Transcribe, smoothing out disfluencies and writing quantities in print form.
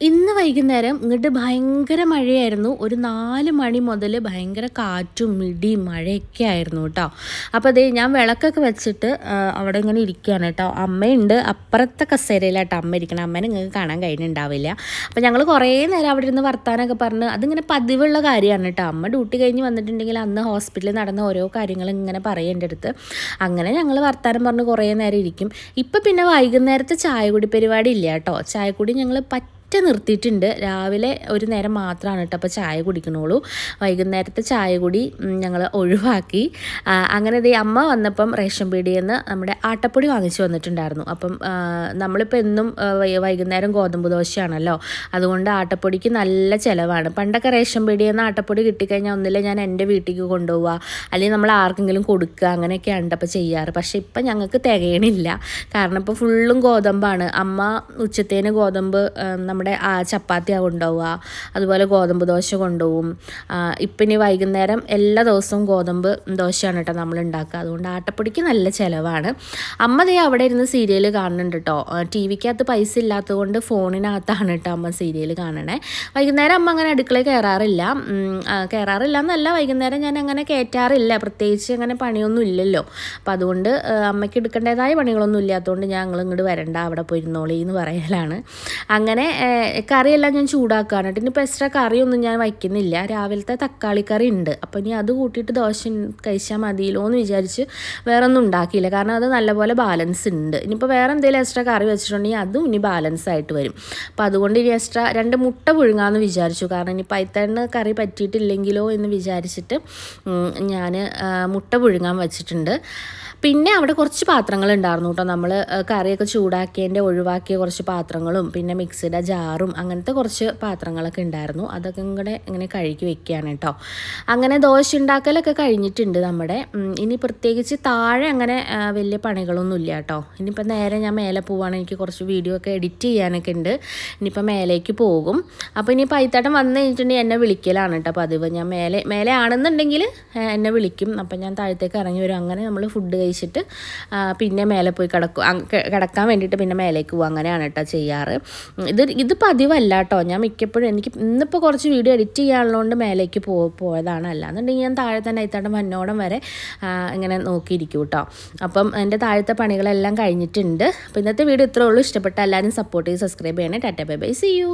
ഇന്ന് വൈകുന്നേരം ഇങ്ങോട്ട് ഭയങ്കര മഴയായിരുന്നു. ഒരു 4 മണി മുതൽ ഭയങ്കര കാറ്റും ഇടിയും മഴയൊക്കെ ആയിരുന്നു കേട്ടോ. അപ്പോൾ അതേ ഞാൻ വിളക്കൊക്കെ വെച്ചിട്ട് അവിടെ ഇങ്ങനെ ഇരിക്കുകയാണ് കേട്ടോ. അമ്മയുണ്ട് അപ്പുറത്തെ കസേരയിലാട്ടോ അമ്മ ഇരിക്കണം. അമ്മേനെ നിങ്ങൾക്ക് കാണാൻ കഴിഞ്ഞിട്ടുണ്ടാവില്ല. അപ്പോൾ ഞങ്ങൾ കുറേ നേരം അവിടെ ഇരുന്ന് വർത്താനമൊക്കെ പറഞ്ഞ് അതിങ്ങനെ പതിവുള്ള കാര്യമാണ് കേട്ടോ. അമ്മ ഡ്യൂട്ടി കഴിഞ്ഞ് വന്നിട്ടുണ്ടെങ്കിൽ അന്ന് ഹോസ്പിറ്റലിൽ നടന്ന ഓരോ കാര്യങ്ങൾ ഇങ്ങനെ പറയും എൻ്റെ അടുത്ത്. അങ്ങനെ ഞങ്ങൾ വർത്താനം പറഞ്ഞ് കുറേ നേരം ഇരിക്കും. ഇപ്പം പിന്നെ വൈകുന്നേരത്തെ ചായ കുടി പരിപാടി ഇല്ല കേട്ടോ. ചായക്കുടി ഞങ്ങൾ നിർത്തിയിട്ടുണ്ട്. രാവിലെ ഒരു നേരം മാത്രമാണ് കേട്ടോ അപ്പോൾ ചായ കുടിക്കണുള്ളൂ. വൈകുന്നേരത്തെ ചായ കൂടി ഞങ്ങൾ ഒഴിവാക്കി. അങ്ങനെ ദേ അമ്മ വന്നപ്പം റേഷൻ പീടികയിൽ നിന്ന് നമ്മുടെ ആട്ടപ്പൊടി വാങ്ങിച്ചു വന്നിട്ടുണ്ടായിരുന്നു. അപ്പം നമ്മളിപ്പോൾ എന്നും വൈകുന്നേരം ഗോതമ്പ് ദോശയാണല്ലോ, അതുകൊണ്ട് ആട്ടപ്പൊടിക്ക് നല്ല ചിലവാണ്. പണ്ടൊക്കെ റേഷൻ പീടികയിൽ നിന്ന് ആട്ടപ്പൊടി കിട്ടിക്കഴിഞ്ഞാൽ ഒന്നില്ല ഞാൻ എൻ്റെ വീട്ടിലേക്ക് കൊണ്ടുപോവുക, അല്ലെങ്കിൽ നമ്മൾ ആർക്കെങ്കിലും കൊടുക്കുക, അങ്ങനെയൊക്കെയാണ് അപ്പോൾ ചെയ്യാറ്. പക്ഷേ ഇപ്പം ഞങ്ങൾക്ക് തികയണില്ല. കാരണം ഇപ്പോൾ ഫുള്ളും ഗോതമ്പാണ്. അമ്മ ഉച്ചത്തേന് ഗോതമ്പ് നമ്മുടെ ചപ്പാത്തി കൊണ്ടുപോവുക, അതുപോലെ ഗോതമ്പ് ദോശ കൊണ്ടുപോകും. ഇപ്പം ഇനി വൈകുന്നേരം എല്ലാ ദിവസവും ഗോതമ്പ് ദോശയാണ് കേട്ടോ നമ്മൾ ഉണ്ടാക്കുക. അതുകൊണ്ട് ആട്ടപ്പൊടിക്ക് നല്ല ചിലവാണ്. അമ്മ ദേ അവിടെ ഇരുന്ന് സീരിയൽ കാണുന്നുണ്ട് കേട്ടോ. ടി വിക്കകത്ത് പൈസ ഇല്ലാത്തതുകൊണ്ട് ഫോണിനകത്താണ് കേട്ടോ അമ്മ സീരിയൽ കാണണേ. വൈകുന്നേരം അമ്മ അങ്ങനെ അടുക്കളയിൽ കയറാറില്ല എന്നല്ല, വൈകുന്നേരം ഞാൻ അങ്ങനെ കയറ്റാറില്ല. പ്രത്യേകിച്ച് അങ്ങനെ പണിയൊന്നും ഇല്ലല്ലോ. അപ്പോൾ അതുകൊണ്ട് അമ്മയ്ക്ക് എടുക്കേണ്ടതായ പണികളൊന്നും ഇല്ലാത്തതുകൊണ്ട് ഞങ്ങൾ ഇങ്ങോട്ട് വരണ്ട, അവിടെ പോയിരുന്നോളി എന്ന് പറയലാണ്. അങ്ങനെ കറിയെല്ലാം ഞാൻ ചൂടാക്കുകയാണ് കേട്ടോ. ഇനിയിപ്പോൾ എക്സ്ട്രാ കറിയൊന്നും ഞാൻ വയ്ക്കുന്നില്ല. രാവിലത്തെ തക്കാളി കറി ഉണ്ട്. അപ്പോൾ ഇനി അത് കൂട്ടിയിട്ട് ദോശ കഴിച്ചാൽ മതിയല്ലോ എന്ന് വിചാരിച്ച് വേറെ ഒന്നും ഉണ്ടാക്കിയില്ല. കാരണം അത് നല്ലപോലെ ബാലൻസ് ഉണ്ട്. ഇനിയിപ്പോൾ വേറെ എന്തെങ്കിലും എക്സ്ട്രാ കറി വെച്ചിട്ടുണ്ടെങ്കിൽ അതും ഇനി ബാലൻസ് ആയിട്ട് വരും. അപ്പോൾ അതുകൊണ്ട് ഇനി എക്സ്ട്രാ 2 മുട്ട പുഴുങ്ങാമെന്ന് വിചാരിച്ചു. കാരണം ഇനി പൈത്തണ്ണ കറി പറ്റിയിട്ടില്ലെങ്കിലോ എന്ന് വിചാരിച്ചിട്ട് ഞാൻ മുട്ട പുഴുങ്ങാൻ വെച്ചിട്ടുണ്ട്. പിന്നെ അവിടെ കുറച്ച് പാത്രങ്ങൾ ഉണ്ടായിരുന്നു കേട്ടോ. നമ്മൾ കറിയൊക്കെ ചൂടാക്കിയതിൻ്റെ ഒഴിവാക്കിയ കുറച്ച് പാത്രങ്ങളും പിന്നെ മിക്സിയുടെ ജാറും അങ്ങനത്തെ കുറച്ച് പാത്രങ്ങളൊക്കെ ഉണ്ടായിരുന്നു. അതൊക്കെ കൂടെ ഇങ്ങനെ കഴുകി വെക്കുകയാണ് കേട്ടോ. അങ്ങനെ ദോശ ഉണ്ടാക്കലൊക്കെ കഴിഞ്ഞിട്ടുണ്ട് നമ്മുടെ. ഇനി പ്രത്യേകിച്ച് താഴെ അങ്ങനെ വലിയ പണികളൊന്നും ഇല്ല കേട്ടോ. ഇനിയിപ്പോൾ നേരെ ഞാൻ മേലെ പോവുകയാണ്. എനിക്ക് കുറച്ച് വീഡിയോ ഒക്കെ എഡിറ്റ് ചെയ്യാനൊക്കെ ഉണ്ട്. ഇനിയിപ്പോൾ മേലേക്ക് പോകും. അപ്പോൾ ഇനി പൈത്താട്ടം വന്നു കഴിഞ്ഞിട്ടുണ്ടെങ്കിൽ എന്നെ വിളിക്കലാണ് കേട്ടോ പതിവ്. ഞാൻ മേലെ ആണെന്നുണ്ടെങ്കിൽ എന്നെ വിളിക്കും. അപ്പം ഞാൻ താഴത്തേക്ക് ഇറങ്ങി വരും. അങ്ങനെ നമ്മൾ ഫുഡ് കഴിച്ചിട്ട് പിന്നെ മേലെ പോയി കിടക്കാൻ വേണ്ടിയിട്ട് പിന്നെ മേലേക്ക് പോകും. അങ്ങനെയാണ് കേട്ടോ ചെയ്യാറ്. ഇത് പതിവല്ല കേട്ടോ. ഞാൻ മിക്കപ്പോഴും എനിക്ക് ഇന്നിപ്പോൾ കുറച്ച് വീഡിയോ എഡിറ്റ് ചെയ്യാനുള്ളതുകൊണ്ട് മേലേക്ക് പോയതാണ്. അല്ലാന്നുണ്ടെങ്കിൽ ഞാൻ താഴെ തന്നെ എത്താണ്ട് മന്നോടം വരെ ഇങ്ങനെ നോക്കിയിരിക്കും കേട്ടോ. അപ്പം എൻ്റെ താഴത്തെ പണികളെല്ലാം കഴിഞ്ഞിട്ടുണ്ട്. അപ്പോൾ ഇന്നത്തെ വീഡിയോ ഇത്രേ ഉള്ളൂ. ഇഷ്ടപ്പെട്ട എല്ലാവരും സപ്പോർട്ട് ചെയ്ത് സബ്സ്ക്രൈബ് ചെയ്യണേ. Tata bye bye, see U.